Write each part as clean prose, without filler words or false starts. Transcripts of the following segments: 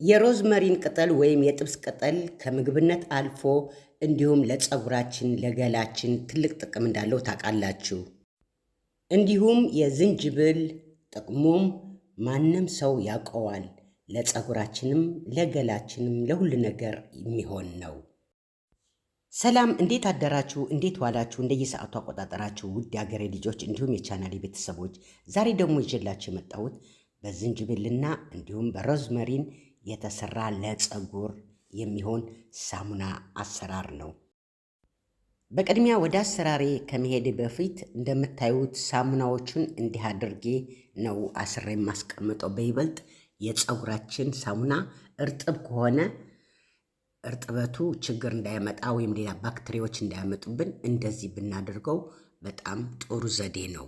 የሮዝመሪን ቅጠል ወይም የጥብስ ቅጠል ከምግብነት አልፎ እንዲሁም ለፀጉራችን ለገላችን ትልቅ ጥቅም እንዳለው ታውቃላችሁ። እንዲሁም የዝንጅብል ጥቅሙም ማንም ሰው ያውቀዋል። ለፀጉራችንም ለገላችንም ለሁሉ ነገር የሚሆን ነው። ሰላም፣ እንዴት አደራችሁ? እንዴት ዋላችሁ? እንደየሰዓቱ አቆጣጠራችሁ ውድ የሀገሬ ልጆች እንዲሁም የቻናሌ ቤተሰቦች፣ ዛሬ ደግሞ ይዤላችሁ የመጣሁት በዝንጅብልና እንዲሁም በሮዝመሪን የተሰራ ለፀጉር የሚሆን ሳሙና አሰራር ነው። በቅድሚያ ወደ አሰራሬ ከመሄድ በፊት እንደምታዩት ሳሙናዎቹን እንዲህ አድርጌ ነው አስሬ የማስቀምጠው። በይበልጥ የፀጉራችን ሳሙና እርጥብ ከሆነ እርጥበቱ ችግር እንዳያመጣ ወይም ሌላ ባክቴሪያዎች እንዳያመጡብን እንደዚህ ብናደርገው በጣም ጥሩ ዘዴ ነው።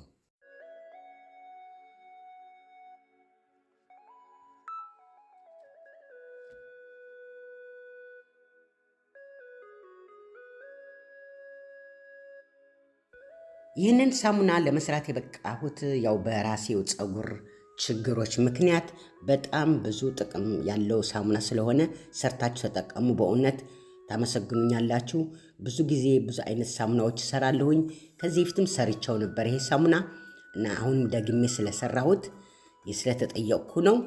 ይህንን ሳሙና ለመስራት የበቃሁት ያው በራሴው ፀጉር ችግሮች ምክንያት በጣም ብዙ ጥቅም ያለው ሳሙና ስለሆነ ሰርታችሁ ተጠቀሙ። በእውነት ታመሰግኑኛላችሁ። ብዙ ጊዜ ብዙ አይነት ሳሙናዎች እሰራለሁኝ። ከዚህ በፊትም ሰርቻው ነበር ይሄ ሳሙና እና አሁንም ደግሜ ስለሰራሁት ስለተጠየቅኩ ነው።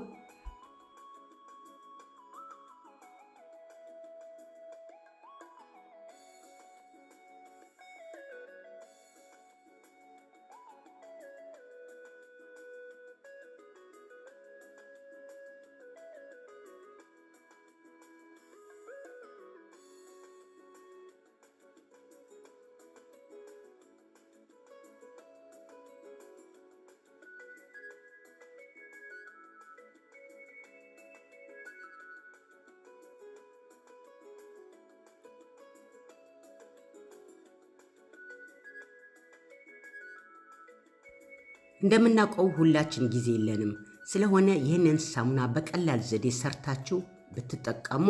እንደምናውቀው ሁላችን ጊዜ የለንም። ስለሆነ ይህንን ሳሙና በቀላል ዘዴ ሰርታችሁ ብትጠቀሙ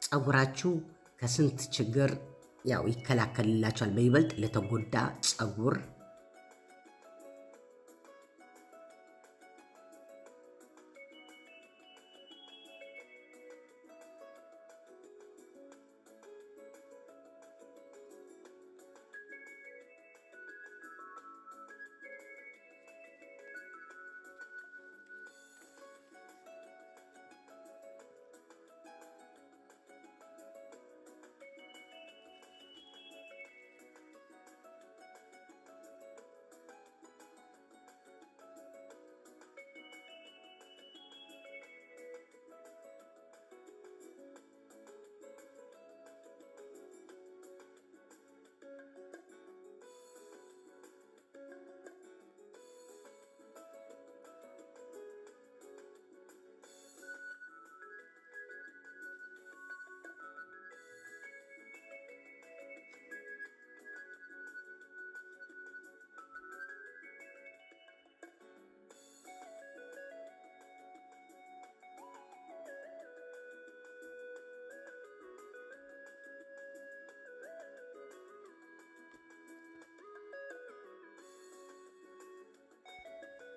ፀጉራችሁ ከስንት ችግር ያው ይከላከልላችኋል። በይበልጥ ለተጎዳ ፀጉር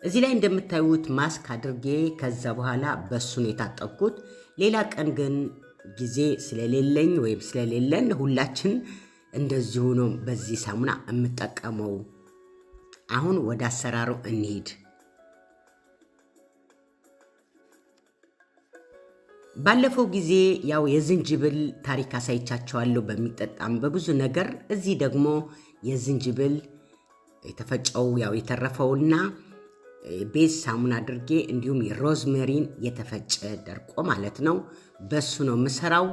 እዚህ ላይ እንደምታዩት ማስክ አድርጌ ከዛ በኋላ በሱ ነው የታጠብኩት። ሌላ ቀን ግን ጊዜ ስለሌለኝ ወይም ስለሌለን ሁላችን እንደዚሁ ነው በዚህ ሳሙና የምጠቀመው። አሁን ወደ አሰራሩ እንሂድ። ባለፈው ጊዜ ያው የዝንጅብል ታሪክ አሳይቻቸዋለሁ በሚጠጣም በብዙ ነገር። እዚህ ደግሞ የዝንጅብል የተፈጨው ያው የተረፈውና ቤዝ ሳሙና አድርጌ እንዲሁም የሮዝሜሪን የተፈጨ ደርቆ ማለት ነው በሱ ነው የምሰራው።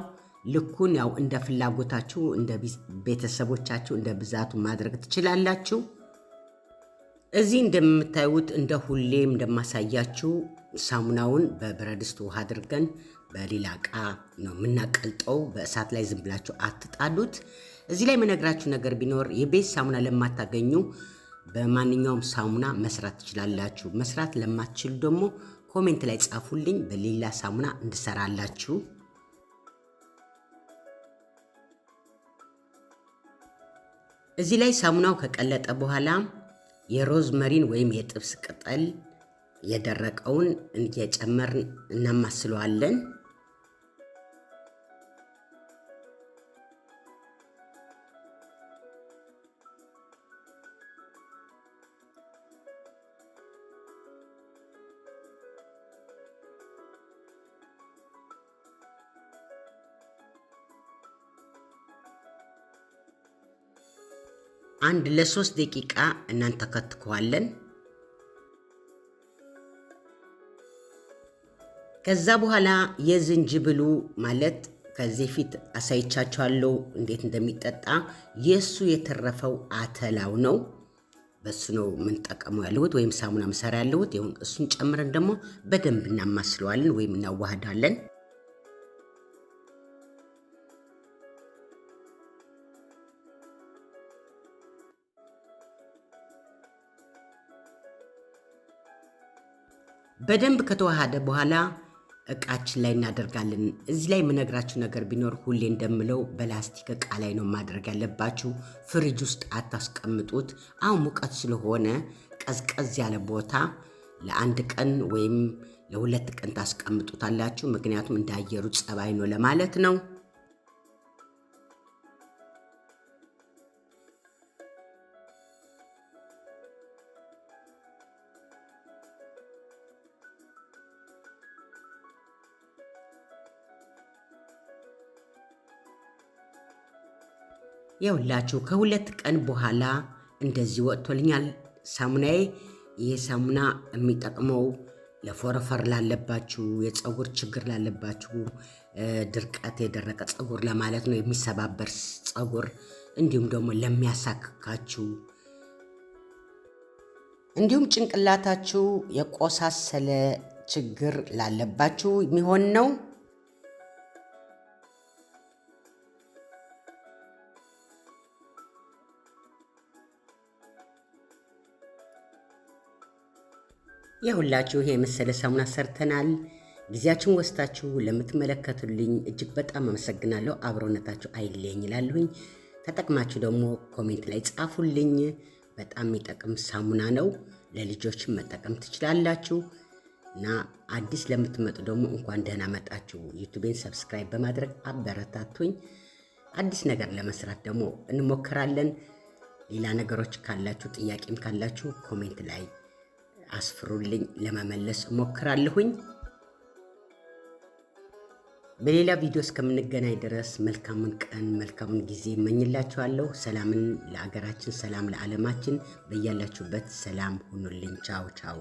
ልኩን ያው እንደ ፍላጎታችሁ እንደ ቤተሰቦቻችሁ እንደ ብዛቱ ማድረግ ትችላላችሁ። እዚህ እንደምታዩት እንደ ሁሌም እንደማሳያችሁ ሳሙናውን በብረት ድስት ውሃ አድርገን በሌላ ዕቃ ነው የምናቀልጠው። በእሳት ላይ ዝም ብላችሁ አትጣዱት። እዚህ ላይ የምነግራችሁ ነገር ቢኖር የቤዝ ሳሙና ለማታገኙ በማንኛውም ሳሙና መስራት ትችላላችሁ። መስራት ለማትችሉ ደግሞ ኮሜንት ላይ ጻፉልኝ፣ በሌላ ሳሙና እንድሰራላችሁ። እዚህ ላይ ሳሙናው ከቀለጠ በኋላ የሮዝመሪን ወይም የጥብስ ቅጠል የደረቀውን እየጨመርን እናማስለዋለን። አንድ ለ3 ደቂቃ እናንተከትከዋለን። ከዛ በኋላ የዝንጅብሉ ማለት ከዚህ ፊት አሳይቻችኋለሁ እንዴት እንደሚጠጣ የሱ የተረፈው አተላው ነው። በሱ ነው ምን ተጠቀመው ያለሁት ወይም ሳሙና መሰራ ያለሁት። ይሁን እሱን ጨምረን ደግሞ በደንብ እናማስለዋለን ወይም እናዋህዳለን። በደንብ ከተዋሃደ በኋላ እቃችን ላይ እናደርጋለን። እዚህ ላይ የምነግራችሁ ነገር ቢኖር ሁሌ እንደምለው በላስቲክ እቃ ላይ ነው ማድረግ ያለባችሁ። ፍሪጅ ውስጥ አታስቀምጡት። አሁን ሙቀት ስለሆነ ቀዝቀዝ ያለ ቦታ ለአንድ ቀን ወይም ለ2 ቀን ታስቀምጡታላችሁ። ምክንያቱም እንዳየሩ ጸባይ ነው ለማለት ነው። ይኸውላችሁ ከ2 ቀን በኋላ እንደዚህ ወጥቶልኛል ሳሙናዬ። ይሄ ሳሙና የሚጠቅመው ለፎረፈር ላለባችሁ፣ የፀጉር ችግር ላለባችሁ፣ ድርቀት የደረቀ ፀጉር ለማለት ነው፣ የሚሰባበር ፀጉር፣ እንዲሁም ደግሞ ለሚያሳክካችሁ፣ እንዲሁም ጭንቅላታችሁ የቆሳሰለ ችግር ላለባችሁ የሚሆን ነው። የሁላችሁ ይሄ መሰለ ሳሙና ሰርተናል። ጊዜያችሁን ወስዳችሁ ለምትመለከቱልኝ እጅግ በጣም አመሰግናለሁ። አብሮነታችሁ አይለየኝ እላለሁኝ። ተጠቅማችሁ ደግሞ ኮሜንት ላይ ጻፉልኝ። በጣም የሚጠቅም ሳሙና ነው። ለልጆችም መጠቀም ትችላላችሁ። እና አዲስ ለምትመጡ ደግሞ እንኳን ደህና መጣችሁ። ዩቲዩቤን ሰብስክራይብ በማድረግ አበረታቱኝ። አዲስ ነገር ለመስራት ደግሞ እንሞክራለን። ሌላ ነገሮች ካላችሁ ጥያቄም ካላችሁ ኮሜንት ላይ አስፍሩልኝ፣ ለመመለስ እሞክራለሁኝ። በሌላ ቪዲዮ እስከምንገናኝ ድረስ መልካሙን ቀን መልካሙን ጊዜ እመኝላችኋለሁ። ሰላምን ለአገራችን፣ ሰላም ለዓለማችን። በያላችሁበት ሰላም ሁኑልኝ። ቻው ቻው።